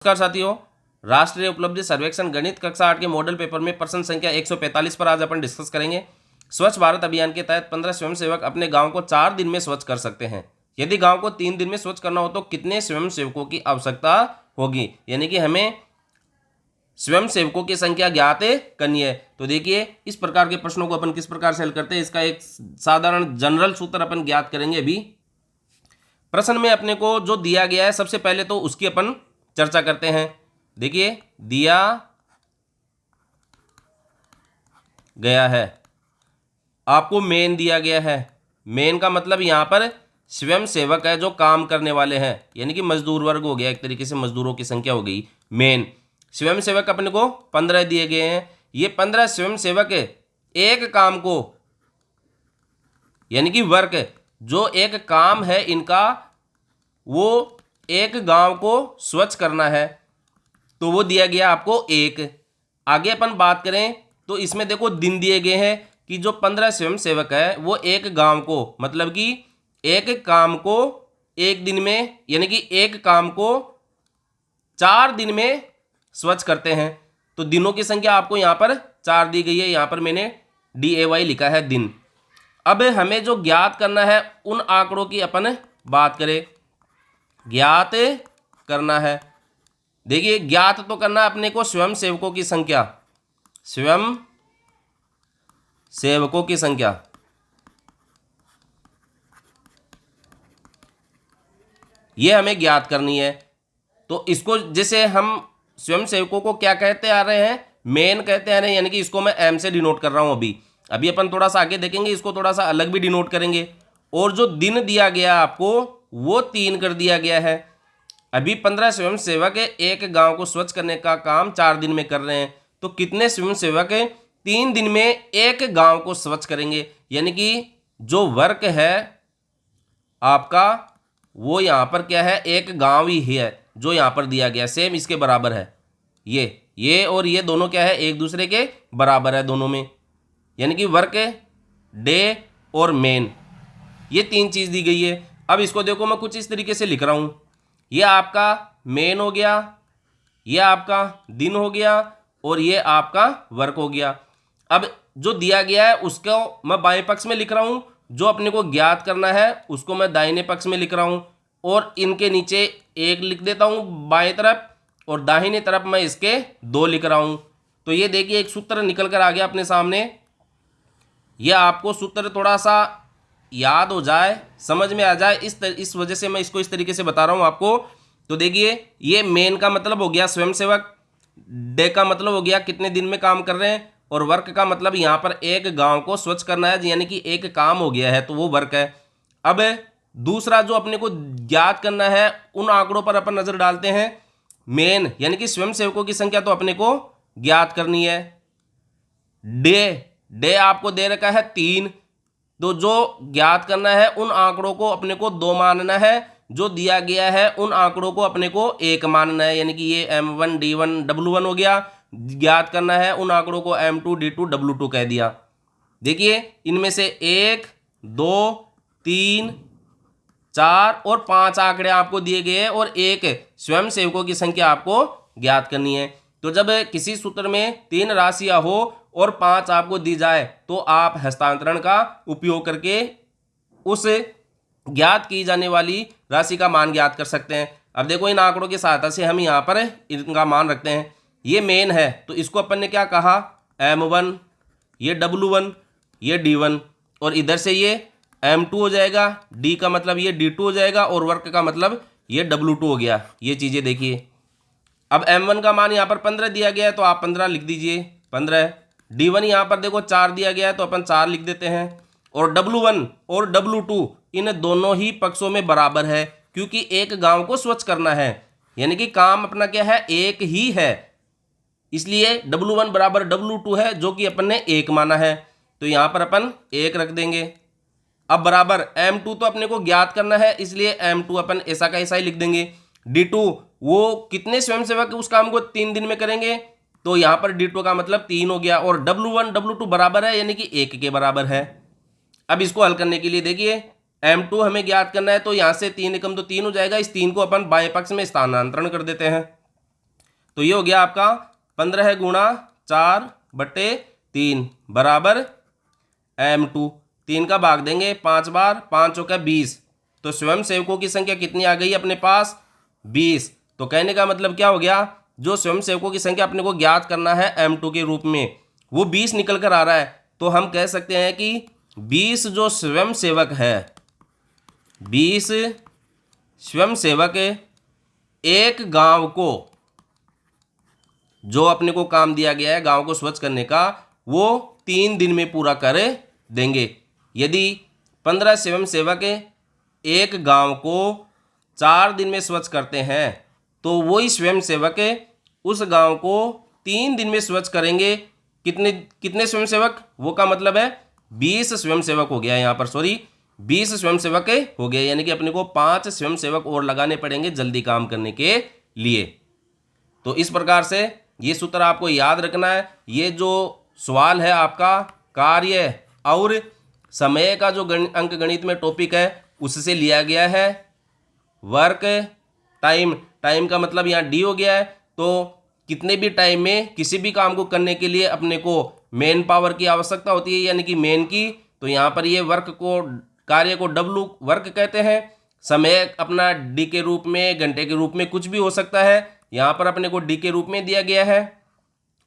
नमस्कार साथियों, राष्ट्रीय उपलब्धि सर्वेक्षण गणित कक्षा 8 के मॉडल पेपर में प्रश्न संख्या 145 पर आज अपन डिस्कस करेंगे। स्वच्छ भारत अभियान के तहत 15 स्वयंसेवक अपने गांव को 4 दिन में स्वच्छ कर सकते हैं। यदि गांव को 3 दिन में स्वच्छ करना हो तो कितने स्वयंसेवकों की आवश्यकता होगी, यानी कि हमें स्वयंसेवकों की संख्या ज्ञात करनी है। तो देखिए, इस प्रकार के प्रश्नों को अपन किस प्रकार से हल करते हैं, इसका एक साधारण जनरल सूत्र अपन ज्ञात करेंगे। अभी प्रश्न में अपने को जो दिया गया है, सबसे पहले तो उसकी अपन चर्चा करते हैं। देखिए, दिया गया है, आपको मेन दिया गया है। मेन का मतलब यहां पर स्वयं सेवक है, जो काम करने वाले हैं, यानी कि मजदूर वर्ग हो गया, एक तरीके से मजदूरों की संख्या हो गई मेन। स्वयं सेवक अपने को 15 दिए गए हैं। ये 15 स्वयं सेवक एक काम को, यानी कि वर्क, जो एक काम है इनका, वो एक गांव को स्वच्छ करना है, तो वो दिया गया आपको एक। आगे अपन बात करें तो इसमें देखो दिन दिए गए हैं कि जो 15 स्वयं सेवक है वो एक गांव को, मतलब कि एक काम को एक दिन में, यानी कि एक काम को 4 दिन में स्वच्छ करते हैं। तो दिनों की संख्या आपको यहाँ पर 4 दी गई है, यहाँ पर मैंने DAY लिखा है दिन। अब हमें जो ज्ञात करना है उन आंकड़ों की अपन बात करें, ज्ञात करना है। देखिए, ज्ञात तो करना अपने को स्वयं सेवकों की संख्या, स्वयं सेवकों की संख्या, ये हमें ज्ञात करनी है। तो इसको, जैसे हम स्वयं सेवकों को क्या कहते आ रहे हैं, मेन कहते आ रहे हैं, यानी कि इसको मैं M से डिनोट कर रहा हूं। अभी अपन थोड़ा सा आगे देखेंगे, इसको थोड़ा सा अलग भी डिनोट करेंगे। और जो दिन दिया गया आपको वो 3 कर दिया गया है। अभी 15 स्वयं सेवक एक गांव को स्वच्छ करने का काम 4 दिन में कर रहे हैं, तो कितने स्वयं सेवक 3 दिन में एक गांव को स्वच्छ करेंगे, यानी कि जो वर्क है आपका वो यहाँ पर क्या है, एक गांव ही है जो यहाँ पर दिया गया, सेम इसके बराबर है। ये और ये दोनों क्या है, एक दूसरे के बराबर है दोनों में, यानी कि वर्क, डे और मेन, ये 3 चीज़ दी गई है। अब इसको देखो, मैं कुछ इस तरीके से लिख रहा हूँ। ये आपका मेन हो गया, ये आपका दिन हो गया, और ये आपका वर्क हो गया। अब जो दिया गया है उसको मैं बाएं पक्ष में लिख रहा हूँ, जो अपने को ज्ञात करना है उसको मैं दाहिने पक्ष में लिख रहा हूँ, और इनके नीचे 1 लिख देता हूँ बाएं तरफ, और दाहिने तरफ मैं इसके 2 लिख रहा हूँ। तो ये देखिए, एक सूत्र निकल कर आ गया अपने सामने। यह आपको सूत्र थोड़ा सा याद हो जाए, समझ में आ जाए, इस वजह से मैं इसको इस तरीके से बता रहा हूँ आपको। तो देखिए, ये मेन का मतलब हो गया स्वयंसेवक, डे का मतलब हो गया कितने दिन में काम कर रहे हैं, और वर्क का मतलब यहाँ पर एक गांव को स्वच्छ करना है, यानी कि एक काम हो गया है, तो वो वर्क है। अब दूसरा जो अपने को ज्ञात करना है, उन आंकड़ों पर अपन नजर डालते हैं। मेन यानी कि स्वयंसेवकों की संख्या तो अपने को ज्ञात करनी है। डे आपको दे रखा है 3, तो जो ज्ञात करना है उन आंकड़ों को अपने को 2 मानना है, जो दिया गया है उन आंकड़ों को अपने को 1 मानना है, यानी कि ये M1 D1 W1 हो गया। ज्ञात करना है उन आंकड़ों को M2 D2 W2 कह दिया। देखिए, इनमें से 1 2 3 4 और 5 आंकड़े आपको दिए गए हैं, और एक स्वयं सेवकों की संख्या आपको ज्ञात करनी है। तो जब किसी सूत्र में 3 राशियां हो और 5 आपको दी जाए, तो आप हस्तांतरण का उपयोग करके उस ज्ञात की जाने वाली राशि का मान ज्ञात कर सकते हैं। अब देखो, इन आंकड़ों की सहायता से हम यहाँ पर इनका मान रखते हैं। ये मेन है, तो इसको अपन ने क्या कहा, M1, ये W1, ये D1, और इधर से ये M2 हो जाएगा, D का मतलब ये D2 हो जाएगा, और वर्क का मतलब ये W2 हो गया। ये चीज़ें देखिए। अब M1 का मान यहाँ पर 15 दिया गया है, तो आप 15 लिख दीजिए, 15। D1 यहाँ पर देखो 4 दिया गया है, तो अपन 4 लिख देते हैं। और W1 और W2 इन दोनों ही पक्षों में बराबर है, क्योंकि एक गांव को स्वच्छ करना है, यानी कि काम अपना क्या है, एक ही है, इसलिए W1 बराबर W2 है, जो कि अपन ने 1 माना है, तो यहाँ पर अपन 1 रख देंगे। अब बराबर M2 तो अपने को ज्ञात करना है, इसलिए M2 अपन ऐसा का ऐसा ही लिख देंगे। D2, वो कितने स्वयंसेवक उस काम को 3 दिन में करेंगे, तो यहाँ पर D2 का मतलब 3 हो गया, और W1 W2 बराबर है, यानी कि 1 के बराबर है। अब इसको हल करने के लिए देखिए, M2 हमें ज्ञात करना है, तो यहाँ से 3 एकम तो 3 हो जाएगा, इस 3 को अपन बाएं पक्ष में स्थानांतरण कर देते हैं। तो ये हो गया आपका 15 गुणा 4/3 बराबर m2। 3 का भाग देंगे 5 बार, 5 चौका 20। तो स्वयं सेवकों की संख्या कितनी आ गई अपने पास? 20। तो कहने का मतलब क्या हो गया, जो स्वयं सेवकों की संख्या अपने को ज्ञात करना है m2 के रूप में, वो 20 निकल कर आ रहा है। तो हम कह सकते हैं कि 20 जो स्वयं सेवक है, 20 स्वयं सेवक एक गांव को, जो अपने को काम दिया गया है गांव को स्वच्छ करने का, वो 3 दिन में पूरा कर देंगे। यदि 15 स्वयं सेवक एक गांव को 4 दिन में स्वच्छ करते हैं, तो वही स्वयं सेवक उस गांव को 3 दिन में स्वच्छ करेंगे। कितने कितने स्वयं सेवक? वो का मतलब है 20 स्वयं सेवक हो गया यहाँ पर, सॉरी 20 स्वयं सेवक हो गए, यानी कि अपने को 5 स्वयं सेवक और लगाने पड़ेंगे जल्दी काम करने के लिए। तो इस प्रकार से ये सूत्र आपको याद रखना है। ये जो सवाल है आपका कार्य और समय का जो अंक गणित में टॉपिक है उससे लिया गया है। वर्क टाइम, टाइम का मतलब यहाँ डी हो गया है। तो कितने भी टाइम में किसी भी काम को करने के लिए अपने को मेन पावर की आवश्यकता होती है, यानी कि मेन की। तो यहाँ पर ये वर्क को, कार्य को डब्लू वर्क कहते हैं। समय अपना डी के रूप में, घंटे के रूप में कुछ भी हो सकता है, यहाँ पर अपने को डी के रूप में दिया गया है।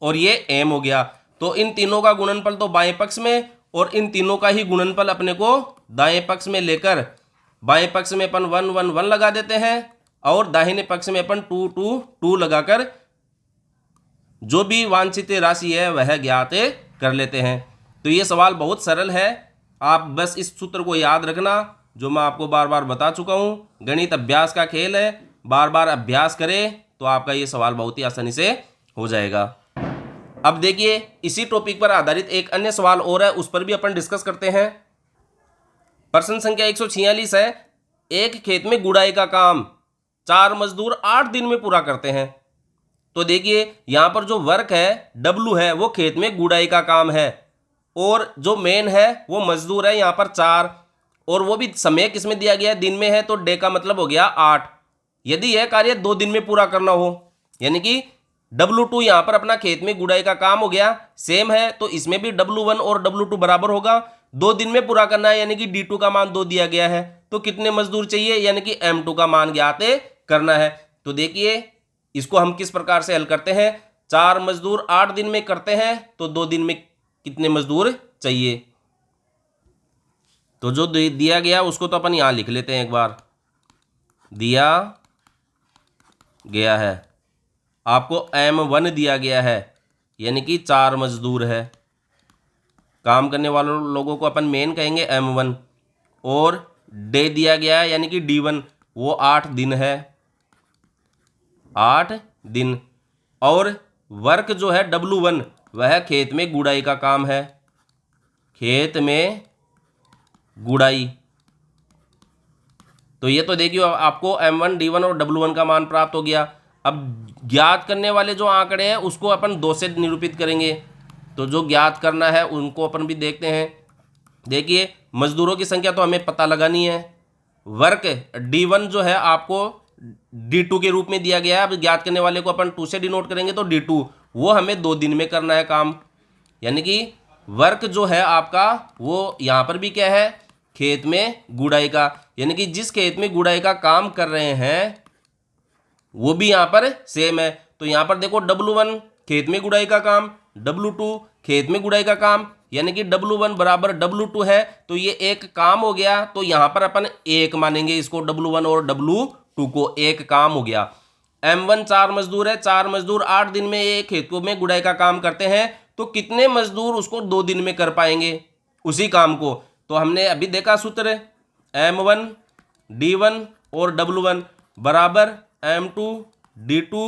और ये एम हो गया। तो इन तीनों का गुणनफल तो बाएं पक्ष में, और इन तीनों का ही गुणनफल अपने को दाएं पक्ष में लेकर बाएं पक्ष में अपन 1 1 1 लगा देते हैं, और दाहिने पक्ष में अपन 2 2 2 लगाकर जो भी वांछित राशि है वह ज्ञात कर लेते हैं। तो ये सवाल बहुत सरल है, आप बस इस सूत्र को याद रखना, जो मैं आपको बार बार बता चुका हूँ। गणित अभ्यास का खेल है, बार बार अभ्यास करें तो आपका ये सवाल बहुत ही आसानी से हो जाएगा। अब देखिए, इसी टॉपिक पर आधारित एक अन्य सवाल और है, उस पर भी अपन डिस्कस करते हैं। प्रश्न संख्या 146 है, एक खेत में गुड़ाई का काम 4 मजदूर 8 दिन में पूरा करते हैं। तो देखिए यहां पर जो वर्क है डब्लू है, वो खेत में गुड़ाई का काम है, और जो मेन है वो मजदूर है यहाँ पर 4, और वो भी समय किसमें दिया गया है? दिन में है। तो डे का मतलब हो गया 8। यदि यह कार्य 2 दिन में पूरा करना हो, यानी कि W2 यहाँ पर अपना खेत में गुड़ाई का काम हो गया, सेम है, तो इसमें भी W1 और W2 बराबर होगा। 2 दिन में पूरा करना है, यानी कि D2 का मान 2 दिया गया है, तो कितने मजदूर चाहिए? यानी कि M2 का मान ज्ञात करना है। तो देखिए इसको हम किस प्रकार से हल करते हैं। 4 मजदूर 8 दिन में करते हैं, तो 2 दिन में कितने मजदूर चाहिए? तो जो दिया गया उसको तो अपन यहां लिख लेते हैं एक बार। दिया गया है आपको M1 दिया गया है, यानी कि 4 मजदूर है। काम करने वालों लोगों को अपन मेन कहेंगे M1, और डे दिया गया है यानी कि D1, वो 8 दिन है, 8 दिन। और वर्क जो है W1 वह खेत में गुड़ाई का काम है, खेत में गुड़ाई। तो ये तो देखिए आपको M1, D1 और W1 का मान प्राप्त हो गया। अब ज्ञात करने वाले जो आंकड़े हैं उसको अपन 2 से निरूपित करेंगे। तो जो ज्ञात करना है उनको अपन भी देखते हैं। देखिए मजदूरों की संख्या तो हमें पता लगानी है। वर्क D1 जो है आपको D2 के रूप में दिया गया है। अब ज्ञात करने वाले को अपन 2 से डिनोट करेंगे, तो D2 वो हमें 2 दिन में करना है काम, यानी कि वर्क जो है आपका वो यहाँ पर भी क्या है? खेत में गुड़ाई का, यानी कि जिस खेत में गुड़ाई का काम कर रहे हैं वो भी यहाँ पर सेम है। तो यहाँ पर देखो W1 खेत में गुड़ाई का काम, W2 खेत में गुड़ाई का काम, यानी कि W1 बराबर W2 है। तो ये एक काम हो गया, तो यहाँ पर अपन एक मानेंगे इसको, W1 और W2 को एक काम हो गया। M1 4 मजदूर है, 4 मजदूर 8 दिन में ये खेतों में गुड़ाई का काम करते हैं, तो कितने मजदूर उसको 2 दिन में कर पाएंगे उसी काम को? तो हमने अभी देखा सूत्र, M1 D1 और W1 बराबर M2 D2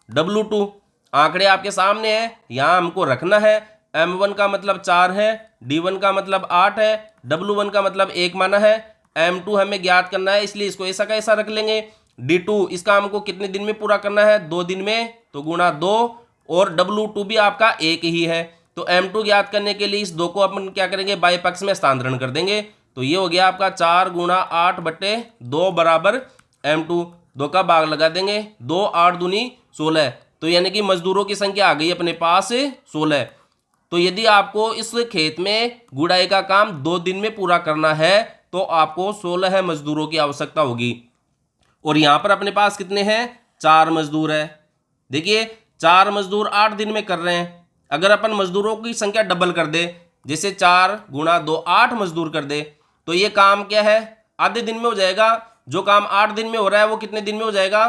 W2। आंकड़े आपके सामने हैं, यहाँ हमको रखना है। M1 का मतलब 4 है, D1 का मतलब 8 है, W1 का मतलब 1 माना है। M2 हमें ज्ञात करना है, इसलिए इसको ऐसा का ऐसा रख लेंगे। D2 इस काम को कितने दिन में पूरा करना है? 2 दिन में, तो गुणा 2, और W2 भी आपका 1 ही है। तो M2 ज्ञात करने के लिए इस 2 को अपन क्या करेंगे? बाएं पक्ष में स्थानांतरण कर देंगे। तो ये हो गया आपका 4 गुणा 8/2 बराबर M2। 2 का भाग लगा देंगे, 2 8 दूनी 16, तो यानी कि मजदूरों की संख्या आ गई अपने पास 16। तो यदि आपको इस खेत में गुड़ाई का काम 2 दिन में पूरा करना है तो आपको 16 मजदूरों की आवश्यकता होगी। और यहां पर अपने पास कितने हैं, 4 मजदूर है। देखिए 4 मजदूर 8 दिन में कर रहे हैं। अगर अपन मजदूरों की संख्या डबल कर दे, जैसे 4 गुणा 2 8 मजदूर कर दे, तो ये काम क्या है, आधे दिन में हो जाएगा। जो काम 8 दिन में हो रहा है वो कितने दिन में हो जाएगा,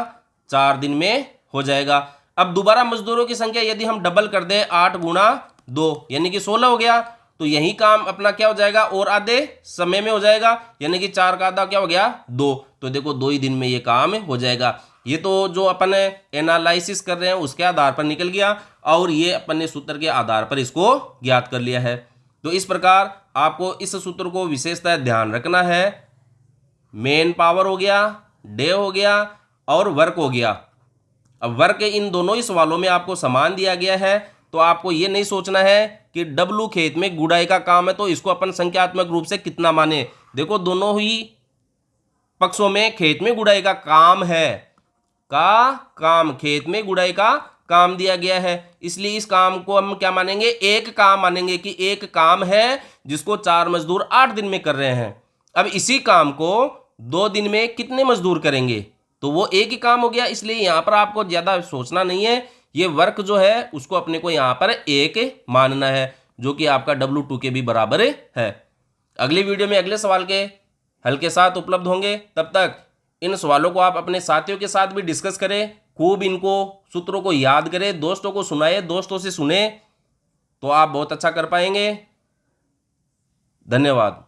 4 दिन में हो जाएगा। अब दोबारा मजदूरों की संख्या यदि हम डबल कर दें, 8 गुणा 2 यानी कि 16 हो गया, तो यही काम अपना क्या हो जाएगा, और आधे समय में हो जाएगा, यानी कि 4 का आधा क्या हो गया, 2। तो देखो 2 ही दिन में ये काम हो जाएगा। ये तो जो अपन एनालिसिस कर रहे हैं उसके आधार पर निकल गया, और ये अपन ने सूत्र के आधार पर इसको ज्ञात कर लिया है। तो इस प्रकार आपको इस सूत्र को विशेषतः ध्यान रखना है। मेन पावर हो गया, डे हो गया और वर्क हो गया। अब वर्क इन दोनों ही सवालों में आपको समान दिया गया है, तो आपको ये नहीं सोचना है कि डब्लू खेत में गुड़ाई का काम है तो इसको अपन संख्यात्मक रूप से कितना माने। देखो दोनों ही पक्षों में खेत में गुड़ाई का काम है, खेत में गुड़ाई का काम दिया गया है, इसलिए इस काम को हम क्या मानेंगे, एक काम मानेंगे कि एक काम है जिसको 4 मजदूर 8 दिन में कर रहे हैं। अब इसी काम को 2 दिन में कितने मजदूर करेंगे, तो वो एक ही काम हो गया। इसलिए यहां पर आपको ज्यादा सोचना नहीं है, ये वर्क जो है उसको अपने को यहां पर एक मानना है, जो कि आपका W2 के भी बराबर है। अगली वीडियो में अगले सवाल के हल के साथ उपलब्ध होंगे। तब तक इन सवालों को आप अपने साथियों के साथ भी डिस्कस करें, खूब इनको सूत्रों को याद करें, दोस्तों को सुनाए, दोस्तों से सुने, तो आप बहुत अच्छा कर पाएंगे। धन्यवाद।